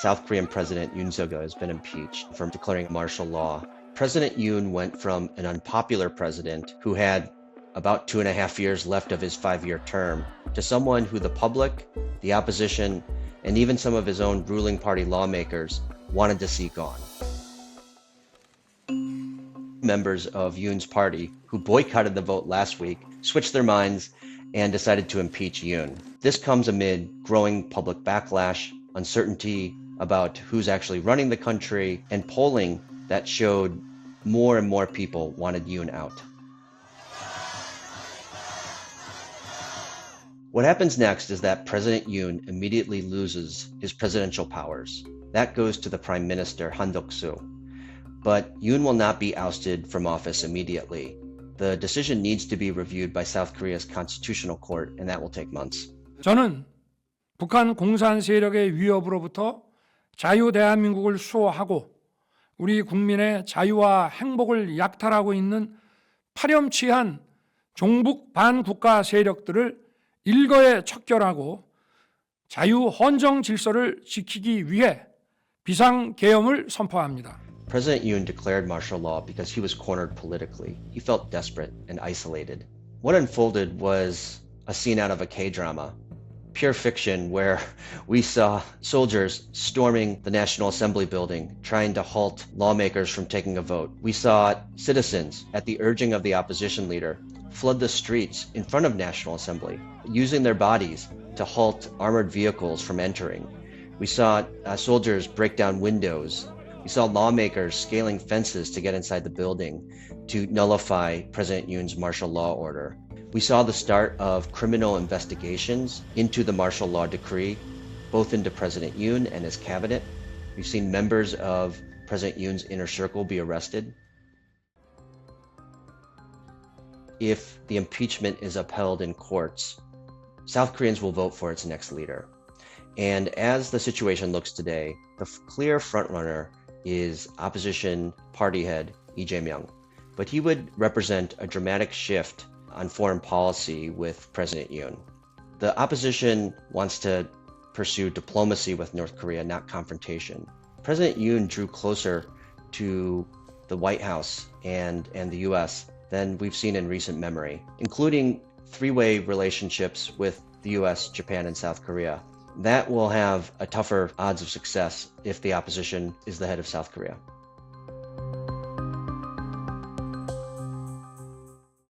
South Korean President Yoon Suk Yeol has been impeached for declaring martial law. President Yoon went from an unpopular president who had about 2.5 years left of his 5-year term to someone who the public, the opposition, and even some of his own ruling party lawmakers wanted to see gone. Members of Yoon's party, who boycotted the vote last week, switched their minds and decided to impeach Yoon. This comes amid growing public backlash, uncertainty about who's actually running the country, and polling that showed more and more people wanted Yoon out. What happens next is that President Yoon immediately loses his presidential powers. That goes to the Prime Minister Han Duck-soo. But Yoon will not be ousted from office immediately. The decision needs to be reviewed by South Korea's constitutional court, and that will take months. 저는 북한 공산 세력의 위협으로부터 자유 대한민국을 수호하고 우리 국민의 자유와 행복을 약탈하고 있는 파렴치한 종북 반국가 세력들을 일거에 척결하고 자유 헌정 질서를 지키기 위해 비상계엄을 선포합니다. President Yoon declared martial law because he was cornered politically. He felt desperate and isolated. What unfolded was a scene out of a K-drama, pure fiction, where we saw soldiers storming the National Assembly building, trying to halt lawmakers from taking a vote. We saw citizens, at the urging of the opposition leader, flood the streets in front of National Assembly, using their bodies to halt armored vehicles from entering. We saw soldiers break down windows. We saw lawmakers scaling fences to get inside the building to nullify President Yoon's martial law order. We saw the start of criminal investigations into the martial law decree, both into President Yoon and his cabinet. We've seen members of President Yoon's inner circle be arrested. If the impeachment is upheld in courts, South Koreans will vote for its next leader. And as the situation looks today, the clear frontrunner is opposition party head Lee Jae-myung. But he would represent a dramatic shift on foreign policy with President Yoon. The opposition wants to pursue diplomacy with North Korea, not confrontation. President Yoon drew closer to the White House and the US than we've seen in recent memory, including three-way relationships with the US, Japan, and South Korea. That will have a tougher odds of success if the opposition is the head of South Korea.